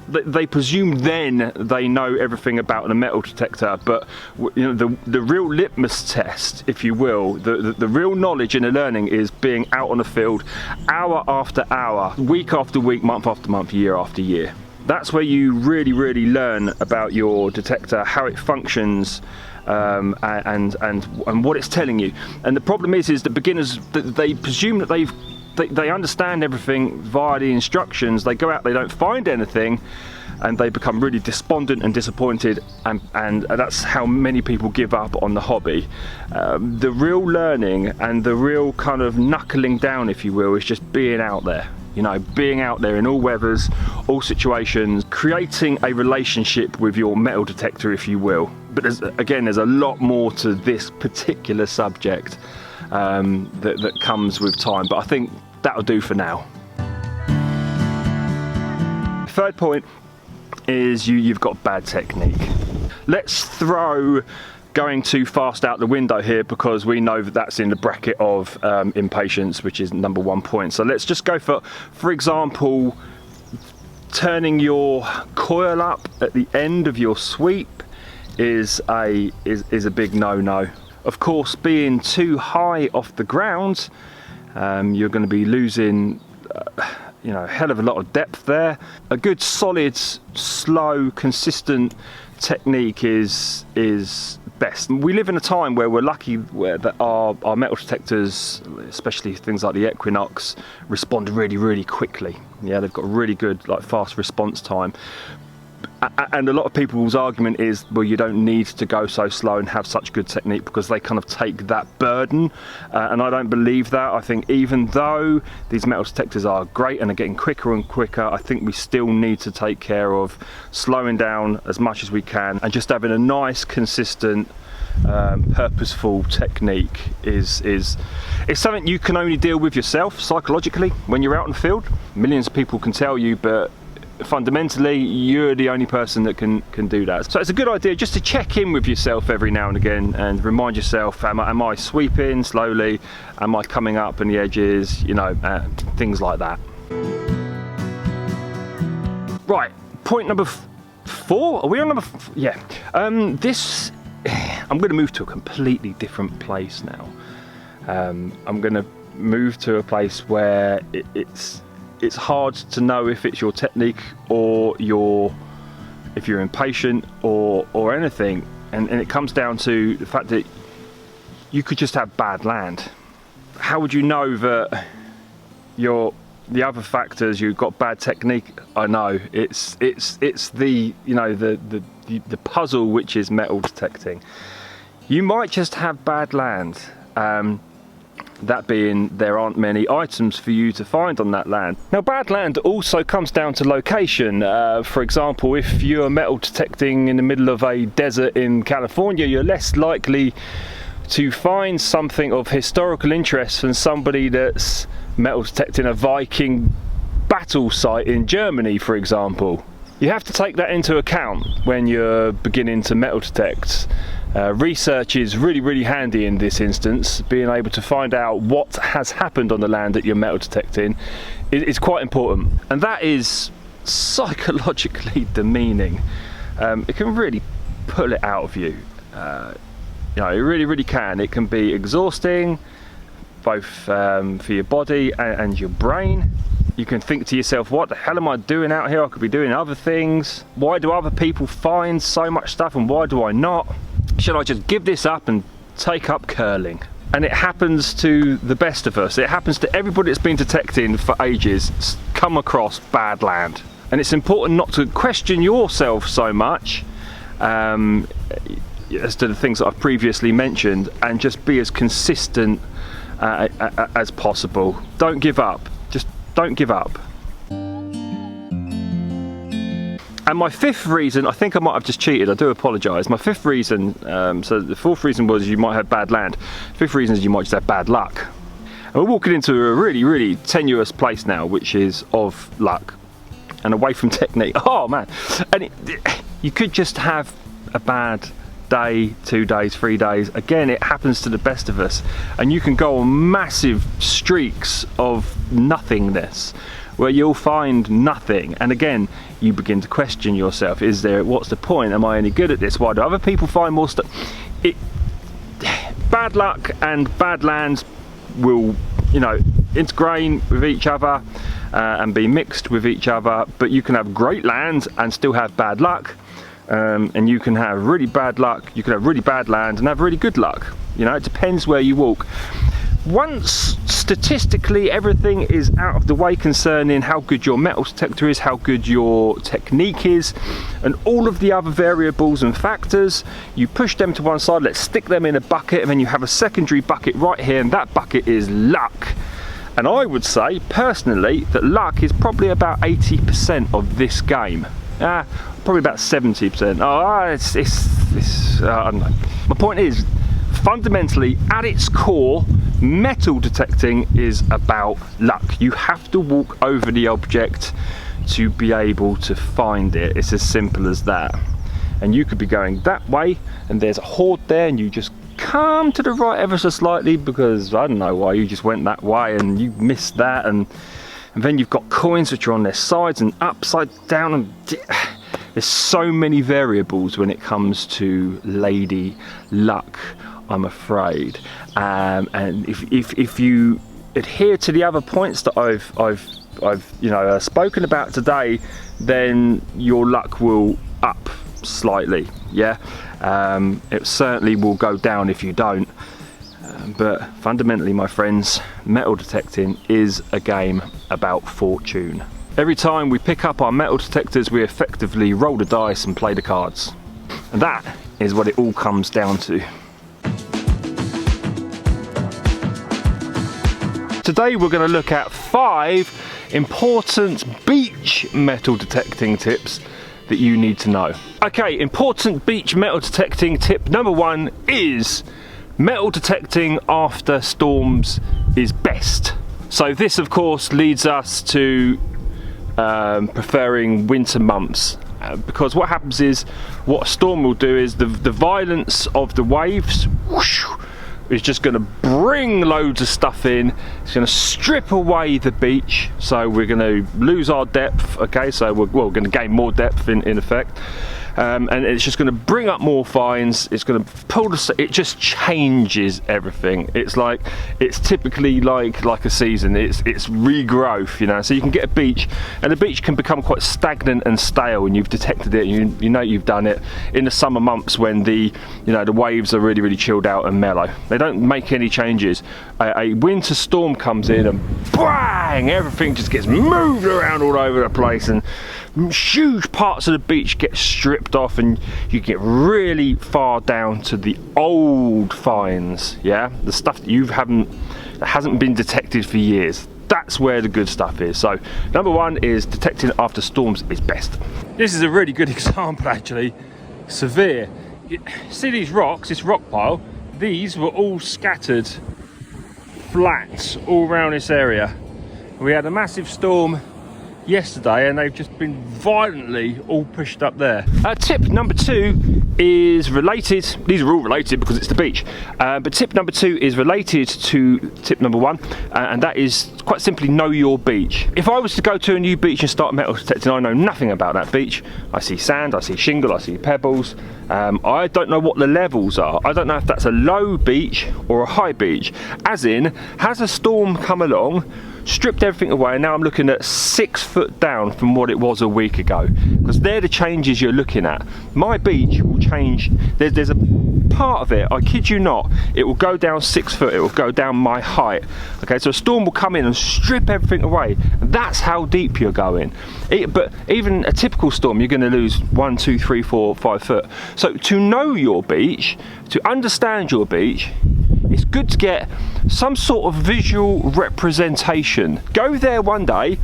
they presume then they know everything about the metal detector, but the real litmus test, if you will, the real knowledge and the learning is being out on the field hour after hour, week after week, month after month, year after year. That's where you really learn about your detector, how it functions, and what it's telling you. And the problem is that beginners, they presume that they understand everything via the instructions. They go out, they don't find anything, and they become really despondent and disappointed, and that's how many people give up on the hobby. The real learning and the real kind of knuckling down, if you will, is just being out there. Being out there in all weathers, all situations, creating a relationship with your metal detector, if you will. But there's a lot more to this particular subject that comes with time, but I think that'll do for now. Third point is you've got bad technique. Let's throw going too fast out the window here, because we know that that's in the bracket of impatience, which is number 1 point. So let's just go for example, turning your coil up at the end of your sweep is a big no-no. Of course, being too high off the ground, you're going to be losing a hell of a lot of depth there. A good solid, slow, consistent technique is best. We live in a time where we're lucky that our metal detectors, especially things like the Equinox, respond really quickly. Yeah, they've got a really good fast response time. And a lot of people's argument is, well, you don't need to go so slow and have such good technique, because they kind of take that burden, and I don't believe that. I think even though these metal detectors are great and are getting quicker and quicker, I think we still need to take care of slowing down as much as we can, and just having a nice, consistent, purposeful technique is something you can only deal with yourself psychologically when you're out in the field. Millions of people can tell you, but fundamentally you're the only person that can do that. So it's a good idea just to check in with yourself every now and again and remind yourself, am I sweeping slowly, am I coming up on the edges, things like that. Right, point number 4. Are we on number yeah. I'm going to move to a completely different place now. I'm going to move to a place where it's hard to know if it's your technique or if you're impatient or anything, and it comes down to the fact that you could just have bad land. How would you know that the other factors, you've got bad technique? I know it's the the puzzle which is metal detecting. You might just have bad land. That being, there aren't many items for you to find on that land. Now, bad land also comes down to location. For example, if you're metal detecting in the middle of a desert in California, you're less likely to find something of historical interest than somebody that's metal detecting a Viking battle site in Germany, for example. You have to take that into account when you're beginning to metal detect. Research is really handy in this instance. Being able to find out what has happened on the land that you're metal detecting is quite important, and that is psychologically demeaning. It can really pull it out of you. It really can. It can be exhausting, both for your body and your brain. You can think to yourself, what the hell am I doing out here? I could be doing other things. Why do other people find so much stuff and why do I not? Should I just give this up and take up curling? And it happens to the best of us. It happens to everybody that's been detecting for ages, come across bad land. And it's important not to question yourself so much as to the things that I've previously mentioned, and just be as consistent as possible. Don't give up. Just don't give up. And my 5th reason, I think I might have just cheated, I do apologise. My 5th reason, so the 4th reason was you might have bad land. 5th reason is you might just have bad luck. And we're walking into a really tenuous place now, which is of luck and away from technique. Oh man, and you could just have a bad day, 2 days, 3 days. Again, it happens to the best of us, and you can go on massive streaks of nothingness where you'll find nothing, and again you begin to question yourself. What's the point? Am I any good at this? Why do other people find more stuff? Bad luck and bad lands will, you know, integrate with each other and be mixed with each other, but you can have great lands and still have bad luck. And you can have really bad luck, you can have really bad land and have really good luck. You know, it depends where you walk. Once statistically everything is out of the way concerning how good your metal detector is, how good your technique is, and all of the other variables and factors, you push them to one side, let's stick them in a bucket, and then you have a secondary bucket right here, and that bucket is luck. And I would say personally that luck is probably about 80% of this game. Probably about 70%. I don't know. My point is, fundamentally, at its core, metal detecting is about luck. You have to walk over the object to be able to find it. It's as simple as that. And you could be going that way, and there's a hoard there, and you just come to the right ever so slightly because I don't know why you just went that way and you missed that, and then you've got coins which are on their sides and upside down, and there's so many variables when it comes to lady luck, I'm afraid. And if you adhere to the other points that I've you know spoken about today, then your luck will up slightly. Yeah, it certainly will go down if you don't. But fundamentally, my friends, metal detecting is a game about fortune. Every time we pick up our metal detectors, we effectively roll the dice and play the cards. And that is what it all comes down to. Today we're going to look at 5 important beach metal detecting tips that you need to know. Okay, important beach metal detecting tip number 1 is metal detecting after storms is best. So this of course leads us to preferring winter months, because what happens is, what a storm will do is the violence of the waves whoosh, is just going to bring loads of stuff in. It's going to strip away the beach, so we're going to lose our depth. Okay, so we're going to gain more depth in effect. And it's just going to bring up more fines. It's going to pull it just changes everything. It's typically like a season. It's regrowth, you know. So you can get a beach, and the beach can become quite stagnant and stale when you've detected it. You know you've done it in the summer months when the waves are really chilled out and mellow. They don't make any changes. A winter storm comes in and bang, everything just gets moved around all over the place, and huge parts of the beach get stripped off, and you get really far down to the old fines. Yeah, the stuff that hasn't been detected for years. That's where the good stuff is. So number 1 is detecting after storms is best. This is a really good example actually. Severe. See these rocks, this rock pile, these were all scattered flat all around this area. We had a massive storm yesterday and they've just been violently all pushed up there. Tip number 2 is related. These are all related because it's the beach, but tip number 2 is related to tip number 1, and that is quite simply know your beach. If I was to go to a new beach and start metal detecting, I know nothing about that beach. I see sand, I see shingle, I see pebbles. I don't know what the levels are. I don't know if that's a low beach or a high beach, as in, has a storm come along, stripped everything away, and now I'm looking at 6 foot down from what it was a week ago, because they're the changes you're looking at. My beach will change. There's a part of it, I kid you not, it will go down 6 foot, it will go down my height. Okay, so a storm will come in and strip everything away, and that's how deep you're going. But even a typical storm, you're going to lose 1, 2, 3, 4, 5 foot. So to know your beach, to understand your beach, it's good to get some sort of visual representation. Go there one day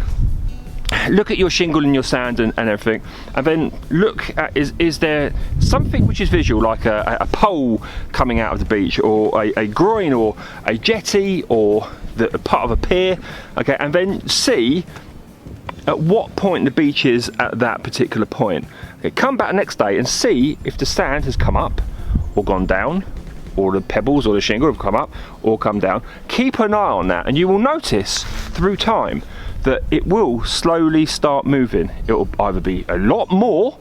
look at your shingle and your sand and everything, and then look at is there something which is visual, like a pole coming out of the beach, or a groin, or a jetty, or a part of a pier, okay, and then see at what point the beach is at that particular point. Okay, come back next day and see if the sand has come up or gone down, or the pebbles or the shingle have come up or come down. Keep an eye on that, and you will notice through time that it will slowly start moving. It will either be a lot more,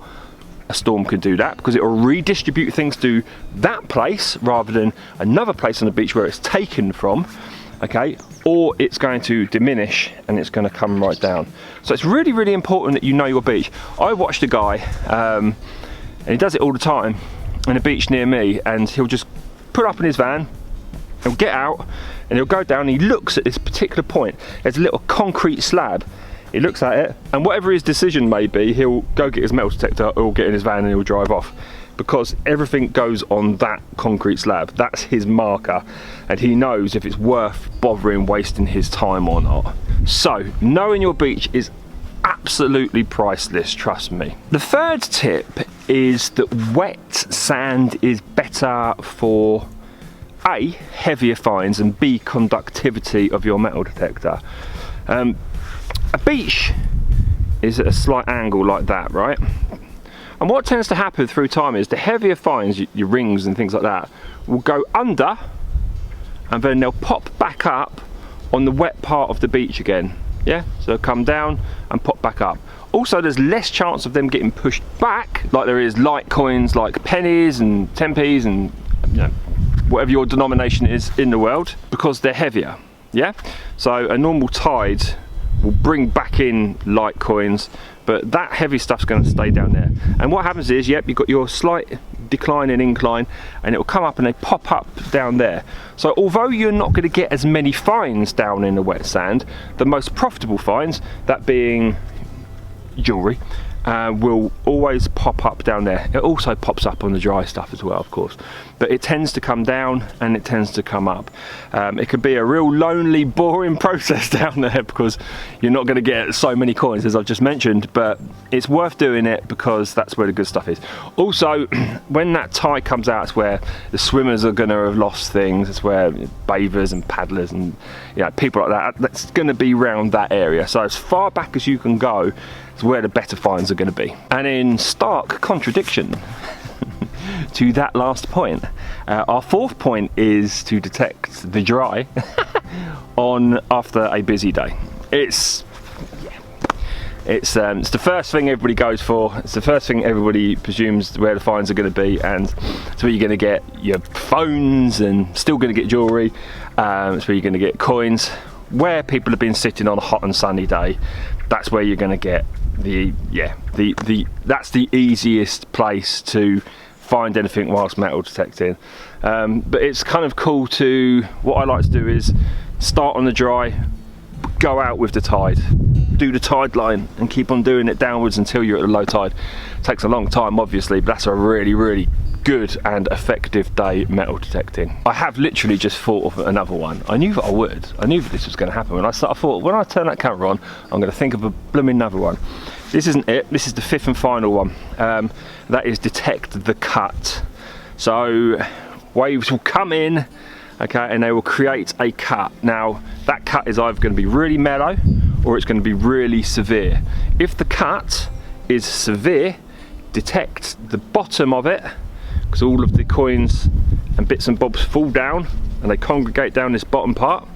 a storm can do that because it will redistribute things to that place rather than another place on the beach where it's taken from, okay, or it's going to diminish and it's going to come right down. So it's really, really important that you know your beach. I watched a guy, and he does it all the time, on a beach near me, and he'll just put up in his van, he'll get out, and he'll go down, and he looks at this particular point. There's a little concrete slab. He looks at it, and whatever his decision may be, he'll go get his metal detector, or get in his van and he'll drive off, because everything goes on that concrete slab. That's his marker, and he knows if it's worth bothering wasting his time or not. So knowing your beach is absolutely priceless, trust me. The third tip is that wet sand is better for A, heavier fines, and B, conductivity of your metal detector. A beach is at a slight angle like that, right? And what tends to happen through time is the heavier fines, your rings and things like that, will go under, and then they'll pop back up on the wet part of the beach again. Yeah, so they'll come down and pop back up. Also, there's less chance of them getting pushed back, like there is light coins like pennies and 10p's and, you know, whatever your denomination is in the world, because they're heavier. Yeah, so a normal tide will bring back in light coins, but that heavy stuff's going to stay down there. And what happens is, yep, you've got your slight decline and incline, and it will come up and they pop up down there. So although you're not going to get as many fines down in the wet sand, the most profitable fines, that being jewellery, will always pop up down there. It also pops up on the dry stuff as well, of course, but it tends to come down and it tends to come up. It can be a real lonely, boring process down there because you're not going to get so many coins, as I've just mentioned, but it's worth doing it because that's where the good stuff is. Also, when that tide comes out, it's where the swimmers are going to have lost things. It's where bathers and paddlers and, you know, people like that, that's going to be around that area. So as far back as you can go, where the better fines are going to be. And in stark contradiction to that last point, our fourth point is to detect the dry after a busy day. It's the first thing everybody goes for. It's the first thing everybody presumes where the fines are going to be, and it's where you're going to get your phones and still going to get jewellery. It's where you're going to get coins. Where people have been sitting on a hot and sunny day, that's where you're going to get that's the easiest place to find anything whilst metal detecting. But it's kind of cool to, what I like to do is start on the dry, go out with the tide, do the tide line and keep on doing it downwards until you're at the low tide. It takes a long time obviously, but that's a really, really good and effective day metal detecting. I have literally just thought of another one. I knew that I would. I knew that this was going to happen. I thought, when I turn that camera on, I'm going to think of a blooming another one. This isn't it. This is the fifth and final one. That is detect the cut. So waves will come in, okay, and they will create a cut. Now that cut is either going to be really mellow or it's going to be really severe. If the cut is severe, detect the bottom of it, because all of the coins and bits and bobs fall down and they congregate down this bottom part,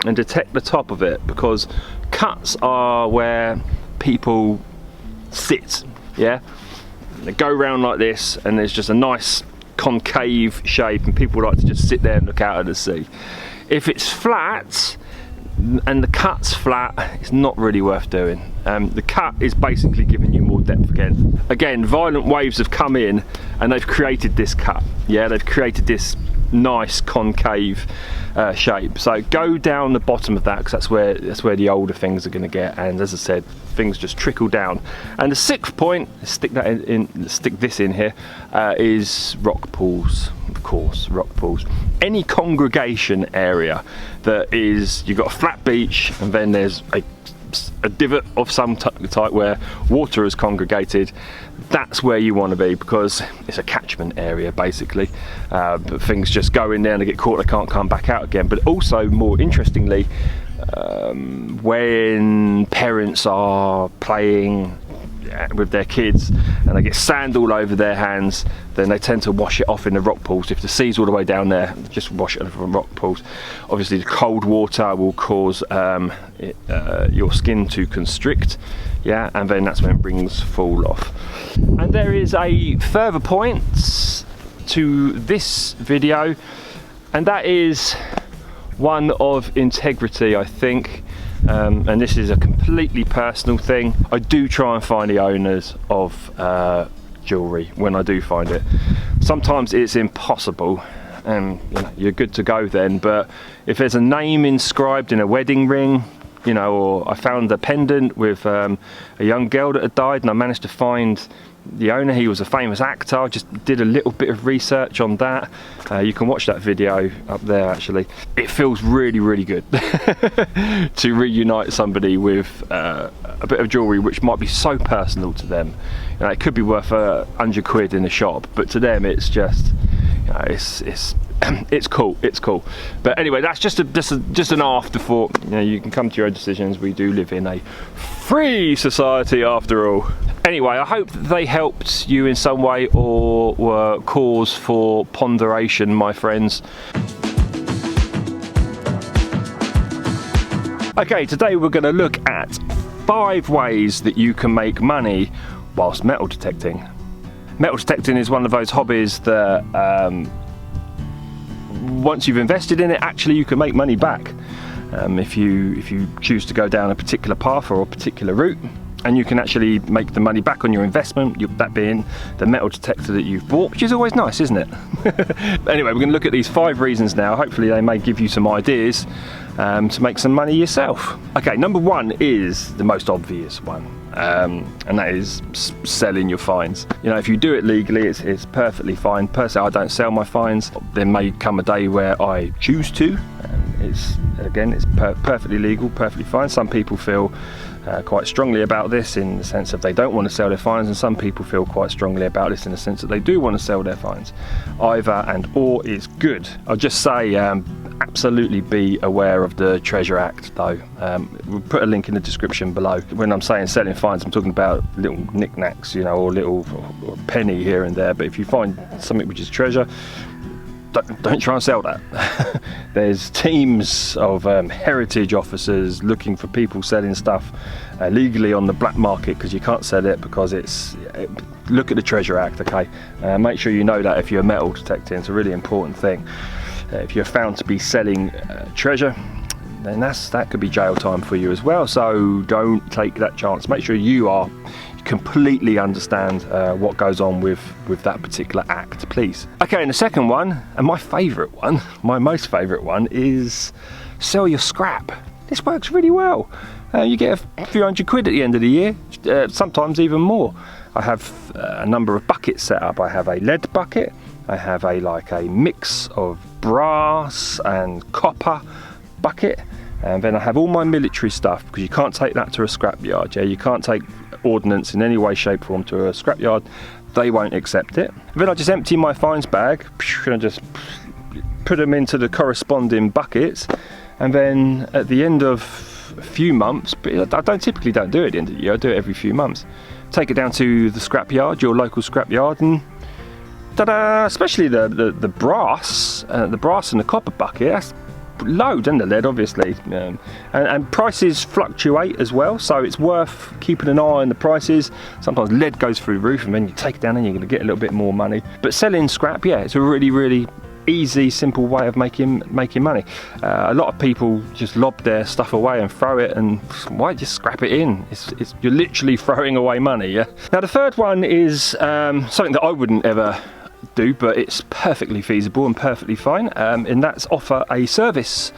and detect the top of it, because cuts are where people sit, yeah? They go round like this and there's just a nice concave shape and people like to just sit there and look out at the sea. If it's flat and the cut's flat, it's not really worth doing. The cut is basically giving you more depth again. Again, violent waves have come in and they've created this cut. Yeah, they've created this nice concave shape. So go down the bottom of that, because that's where the older things are going to get. And as I said, things just trickle down. And the sixth point, stick this in here, is rock pools. Of course, rock pools. Any congregation area that is, you've got a flat beach and then there's a perhaps a divot of some type where water has congregated, that's where you want to be, because it's a catchment area basically. But things just go in there and they get caught, they can't come back out again. But also, more interestingly, when parents are playing with their kids and they get sand all over their hands, then they tend to wash it off in the rock pools. If the sea's all the way down there, just wash it off in rock pools. Obviously the cold water will cause your skin to constrict, yeah, and then that's when rings fall off. And there is a further point to this video, and that is one of integrity, I think. And this is a completely personal thing. I do try and find the owners of jewellery when I do find it. Sometimes it's impossible and you're good to go then, but if there's a name inscribed in a wedding ring, you know, or I found a pendant with a young girl that had died and I managed to find the owner. He was a famous actor. I just did a little bit of research on that. You can watch that video up there actually. It feels really, really good to reunite somebody with a bit of jewellery which might be so personal to them. You know, it could be worth £100 in a shop, but to them it's just, you know, it's cool, it's cool. But anyway, that's just an afterthought. You know, you can come to your own decisions. We do live in a free society after all. Anyway, I hope that they helped you in some way or were cause for ponderation, my friends. Okay, today we're going to look at 5 ways that you can make money whilst metal detecting. Metal detecting is one of those hobbies that once you've invested in it, actually you can make money back if you choose to go down a particular path or a particular route, and you can actually make the money back on your investment, that being the metal detector that you've bought, which is always nice, isn't it? Anyway, we're going to look at these 5 reasons now. Hopefully they may give you some ideas to make some money yourself. Okay, number 1 is the most obvious one, and that is selling your finds. You know, if you do it legally, it's perfectly fine. Personally, I don't sell my finds. There may come a day where I choose to. It's perfectly legal, perfectly fine. Some people feel quite strongly about this in the sense that they don't want to sell their finds, and some people feel quite strongly about this in the sense that they do want to sell their finds. Either and or is good. I'll just say absolutely be aware of the Treasure Act though. We'll put a link in the description below. When I'm saying selling finds, I'm talking about little knickknacks, you know, or little or penny here and there. But if you find something which is treasure, don't try and sell that. There's teams of heritage officers looking for people selling stuff legally on the black market, because you can't sell it because look at the Treasure Act, okay? Make sure you know that if you're metal detecting. It's a really important thing. If you're found to be selling treasure, then that could be jail time for you as well. So don't take that chance. Make sure you completely understand what goes on with that particular act, please. Okay, and the second one, and my favourite one, my most favourite one, is sell your scrap. This works really well. You get a few £100 at the end of the year, sometimes even more. I have a number of buckets set up. I have a lead bucket, I have a mix of brass and copper bucket, and then I have all my military stuff, because you can't take that to a scrapyard. Yeah, you can't take ordnance in any way, shape, or form to a scrapyard. They won't accept it. Then I just empty my finds bag and I just put them into the corresponding buckets, and then at the end of a few months, but I typically don't do it at the end of the year, I do it every few months, take it down to the scrapyard, your local scrapyard, and ta-da! Especially the brass and the copper bucket, that's load, and the lead obviously, and prices fluctuate as well, so it's worth keeping an eye on the prices. Sometimes lead goes through the roof, and then you take it down and you're going to get a little bit more money. But selling scrap, yeah, it's a really, really easy, simple way of making money. A lot of people just lob their stuff away and throw it, and why just scrap it in? You're literally throwing away money. Yeah. Now the third one is something that I wouldn't ever do, but it's perfectly feasible and perfectly fine, and that's offer a service.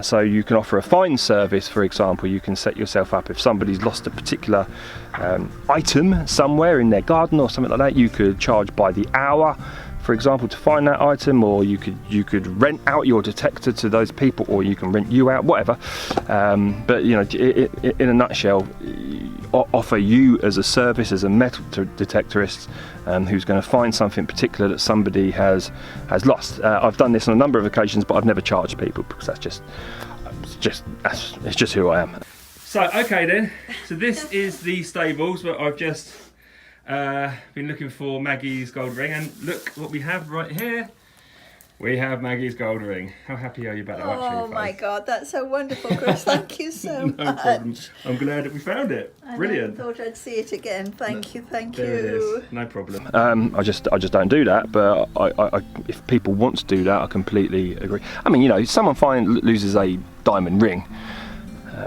So you can offer a find service, for example. You can set yourself up if somebody's lost a particular item somewhere in their garden or something like that. You could charge by the hour for example, to find that item, or you could rent out your detector to those people, or you can rent you out, whatever. But you know, in a nutshell, offer you as a service, as a metal detectorist, who's going to find something particular that somebody has lost. I've done this on a number of occasions, but I've never charged people because it's just who I am. So okay then, so this is the stables, but I've just been looking for Maggie's gold ring, and look what we have right here. We have Maggie's gold ring. How happy are you about that? Oh my God, that's so wonderful, Chris. Thank you so much. No problem. I'm glad that we found it. Brilliant. I thought I'd see it again. Thank you. There it is. No problem. I just don't do that, but I if people want to do that, I completely agree. I mean, you know, someone loses a diamond ring,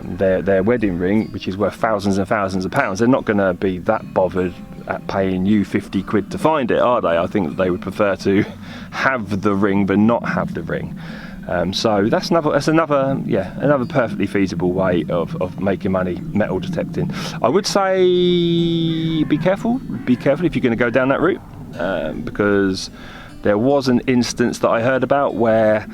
their wedding ring, which is worth thousands and thousands of pounds, they're not going to be that bothered at paying you 50 quid to find it, are they? I think that they would prefer to have the ring but not have the ring. So that's another perfectly feasible way of making money metal detecting. I would say be careful if you're going to go down that route, because there was an instance that I heard about where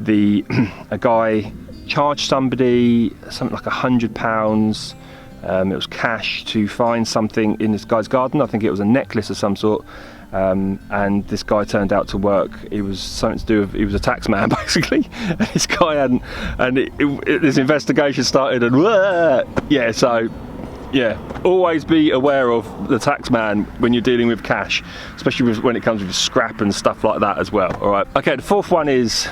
a guy charged somebody something like £100. It was cash to find something in this guy's garden. I think it was a necklace of some sort. And this guy turned out to work. He was something to do with, he was a tax man basically. And this guy hadn't, and this investigation started, and always be aware of the tax man when you're dealing with cash, especially when it comes with scrap and stuff like that as well. All right. Okay. The fourth one is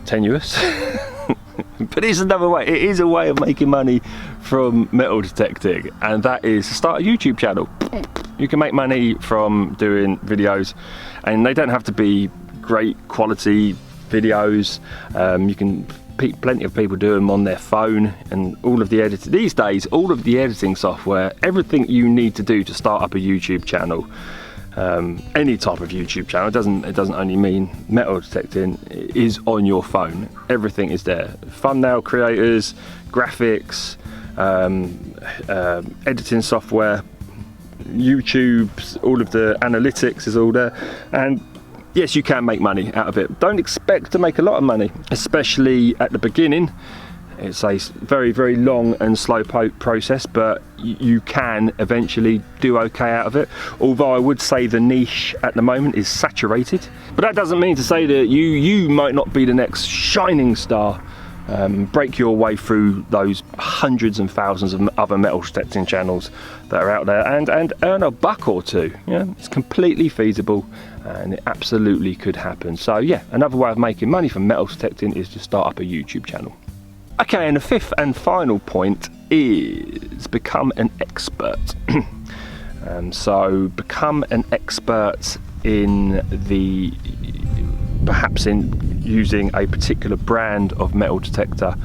tenuous. But it's another way. It is a way of making money from metal detecting, and that is to start a YouTube channel. You can make money from doing videos, and they don't have to be great quality videos. Plenty of people do them on their phone, and all of the editing these days, all of the editing software, everything you need to do to start up a YouTube channel. Any type of YouTube channel, it doesn't only mean metal detecting, is on your phone. Everything is there. Thumbnail creators, graphics, editing software, YouTube, all of the analytics is all there. And yes, you can make money out of it. Don't expect to make a lot of money, especially at the beginning. It's a very, very long and slow process, but you can eventually do okay out of it. Although I would say the niche at the moment is saturated. But that doesn't mean to say that you might not be the next shining star. Break your way through those hundreds and thousands of other metal detecting channels that are out there and earn a buck or two. Yeah, it's completely feasible, and it absolutely could happen. So yeah, another way of making money from metal detecting is to start up a YouTube channel. Okay, and the fifth and final point is become an expert. So become an expert perhaps in using a particular brand of metal detector.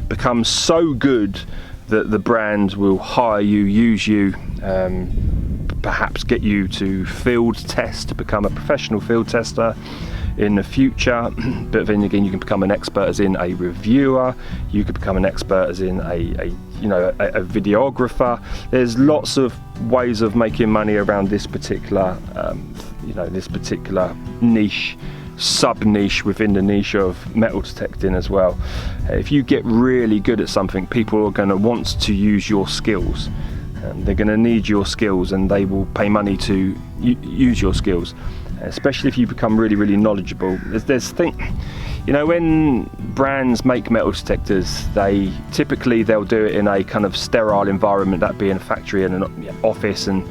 Become so good that the brand will hire you, use you, perhaps get you to field test, become a professional field tester in the future. But then again, you can become an expert as in a reviewer, you could become an expert as in a videographer. There's lots of ways of making money around this particular niche, sub-niche within the niche of metal detecting as well. If you get really good at something, people are going to want to use your skills. They're going to need your skills, and they will pay money to use your skills, especially if you become really, really knowledgeable. When brands make metal detectors, they'll do it in a kind of sterile environment, that being a factory and an office, and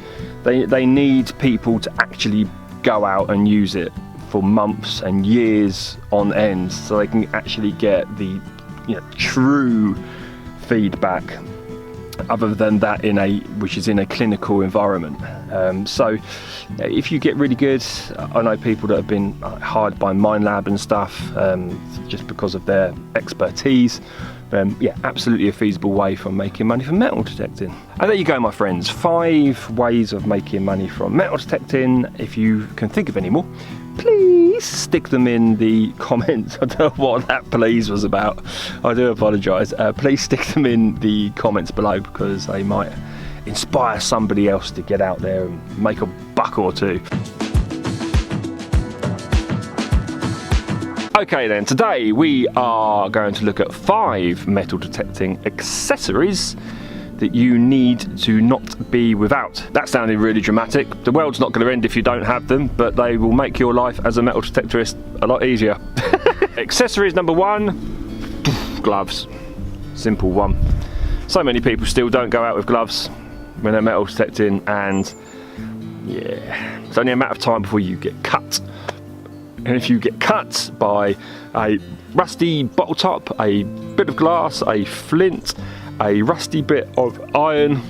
they need people to actually go out and use it for months and years on end, so they can actually get the true feedback, other than that which is in a clinical environment. So if you get really good, I know people that have been hired by Minelab and stuff, just because of their expertise. Absolutely a feasible way for making money from metal detecting. And there you go, my friends, 5 ways of making money from metal detecting. If you can think of any more, please stick them in the comments. I don't know what that please was about. I do apologise. Please stick them in the comments below, because they might inspire somebody else to get out there and make a buck or two. Okay then, today we are going to look at 5 metal detecting accessories that you need to not be without. That sounded really dramatic. The world's not going to end if you don't have them, but they will make your life as a metal detectorist a lot easier. Accessories number 1, gloves. Simple one. So many people still don't go out with gloves when they're metal detecting, and yeah, it's only a matter of time before you get cut. And if you get cut by a rusty bottle top, a bit of glass, a flint, a rusty bit of iron,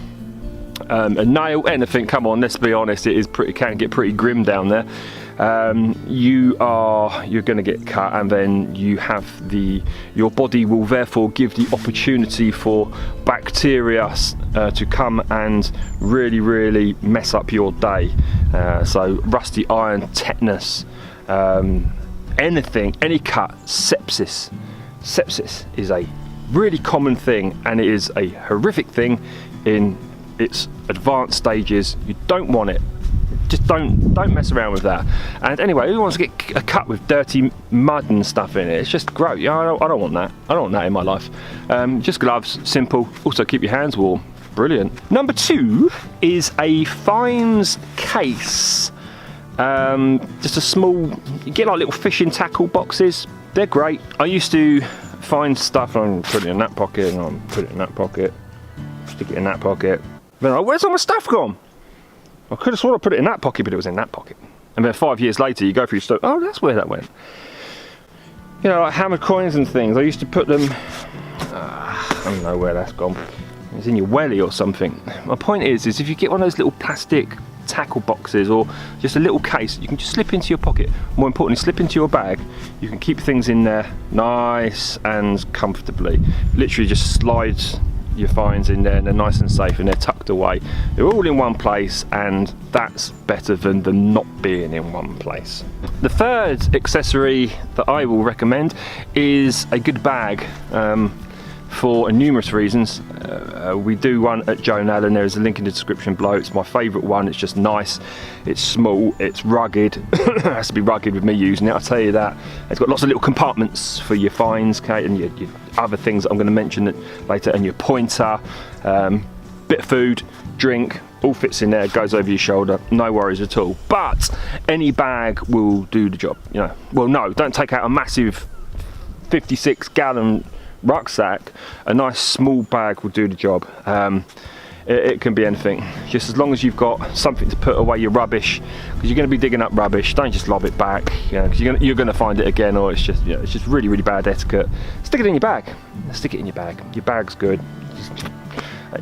a nail, anything, come on, let's be honest, can get pretty grim down there. You're going to get cut, and then your body will therefore give the opportunity for bacteria to come and really mess up your day. So rusty iron, tetanus, anything, any cut, sepsis. Sepsis is a really common thing, and it is a horrific thing in its advanced stages. You don't want it. Just don't mess around with that. And anyway, who wants to get a cut with dirty mud and stuff in it? It's just gross. Yeah, I don't want that. I don't want that in my life. Just gloves, simple. Also keep your hands warm. Brilliant. Number 2 is a fines case. Just a small, you get like little fishing tackle boxes. They're great. I used to find stuff and put it in that pocket, and put it in that pocket, stick it in that pocket. Then where's all my stuff gone? I could have sworn I put it in that pocket, but it was in that pocket. And then 5 years later, you go through your stuff. Oh, that's where that went. You know, like hammered coins and things. I used to put them. I don't know where that's gone. It's in your welly or something. My point is if you get one of those little plastic tackle boxes or just a little case, you can just slip into your pocket. More importantly, slip into your bag. You can keep things in there nice and comfortably. Literally just slide your fines in there, and they're nice and safe, and they're tucked away. They're all in one place, and that's better than them not being in one place. The third accessory that I will recommend is a good bag. For numerous reasons. We do one at Joan Allen. There is a link in the description below. It's my favourite one. It's just nice, it's small, it's rugged. It has to be rugged with me using it, I'll tell you that. It's got lots of little compartments for your fines, okay, and your other things that I'm going to mention later, and your pointer, bit of food, drink, all fits in there, goes over your shoulder, no worries at all. But any bag will do the job, you know. Well, no, don't take out a massive 56-gallon rucksack. A nice small bag will do the job. It can be anything, just as long as you've got something to put away your rubbish, because you're going to be digging up rubbish. Don't just lob it back, you know, because you're going to find it again, or it's just really bad etiquette. Stick it in your bag. Stick it in your bag. Your bag's good.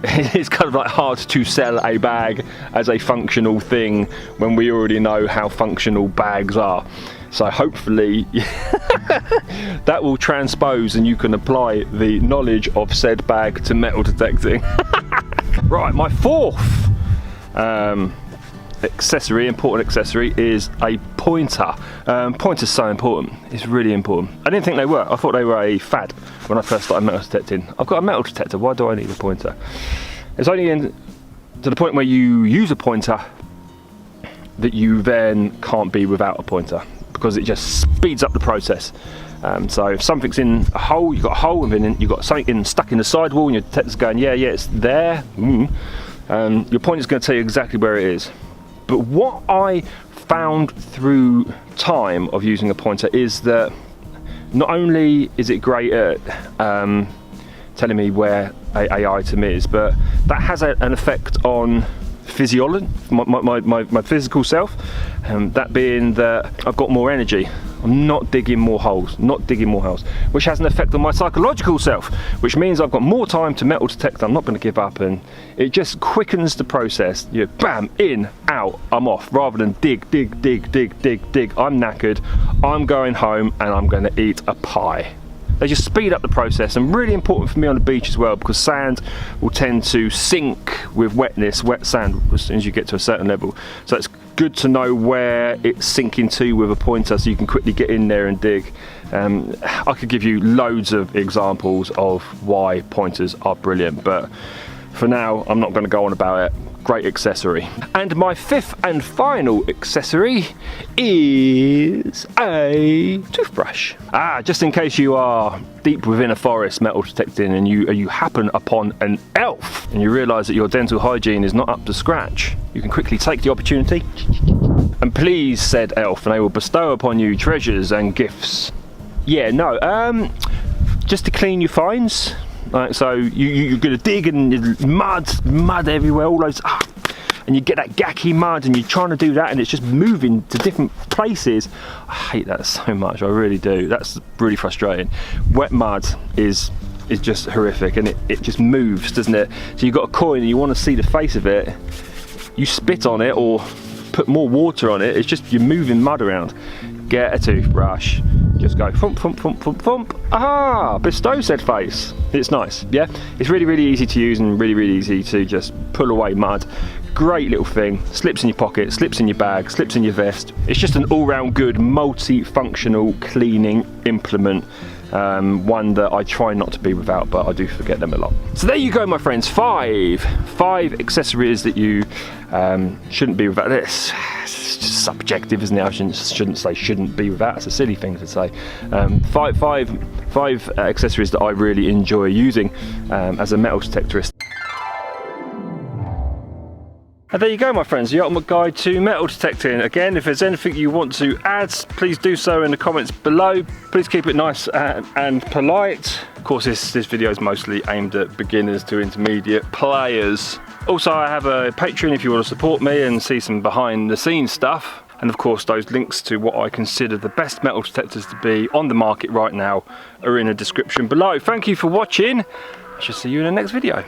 It's kind of like hard to sell a bag as a functional thing when we already know how functional bags are. So hopefully that will transpose and you can apply the knowledge of said bag to metal detecting. Right, my 4th important accessory is a pointer. Pointers so important. It's really important. I didn't think they were. I thought they were a fad when I first started metal detecting. I've got a metal detector, why do I need a pointer? It's only to the point where you use a pointer that you then can't be without a pointer, because it just speeds up the process. So if something's in a hole, you've got a hole, and then you've got something stuck in the sidewall, and your detector's going, yeah, it's there. Your pointer's going to tell you exactly where it is. But what I found through time of using a pointer is that not only is it great at telling me where a item is, but that has an effect on physiology, my physical self, that being that I've got more energy. I'm not digging more holes, which has an effect on my psychological self, which means I've got more time to metal detect. I'm not going to give up, and it just quickens the process. You bam, in, out, I'm off, rather than dig. I'm knackered, I'm going home, and I'm going to eat a pie. They just speed up the process, and really important for me on the beach as well, because sand will tend to sink with wetness, wet sand, as soon as you get to a certain level. So it's good to know where it's sinking to with a pointer, so you can quickly get in there and dig. I could give you loads of examples of why pointers are brilliant, but for now I'm not going to go on about it. great accessory. And my fifth and final accessory is a toothbrush. Just in case you are deep within a forest metal detecting and you happen upon an elf and you realise that your dental hygiene is not up to scratch, you can quickly take the opportunity and please said elf, and they will bestow upon you treasures and gifts. Yeah, no, just to clean your finds. Like, so you're gonna dig and there's mud everywhere, all those, and you get that gacky mud and you're trying to do that and it's just moving to different places. I hate that so much, I really do. That's really frustrating. Wet mud is just horrific, and it just moves, doesn't it? So you've got a coin and you want to see the face of it, you spit on it or put more water on it, it's just you're moving mud around. Get a toothbrush, just go thump, thump, thump, thump, thump. Aha! Bestow said face. It's nice, yeah? It's really, really easy to use and really, really easy to just pull away mud. Great little thing, slips in your pocket, slips in your bag, slips in your vest. It's just an all-round good, multi-functional cleaning implement. One that I try not to be without, but I do forget them a lot. So there you go, my friends, five accessories that you shouldn't be without. It's just subjective, isn't it? I shouldn't say shouldn't be without. It's a silly thing to say. Five accessories that I really enjoy using as a metal detectorist. And there you go, my friends, the ultimate guide to metal detecting. Again, if there's anything you want to add, please do so in the comments below. Please keep it nice and polite. Of course, this video is mostly aimed at beginners to intermediate players. Also, I have a Patreon if you want to support me and see some behind the scenes stuff. And of course, those links to what I consider the best metal detectors to be on the market right now are in the description below. Thank you for watching. I shall see you in the next video.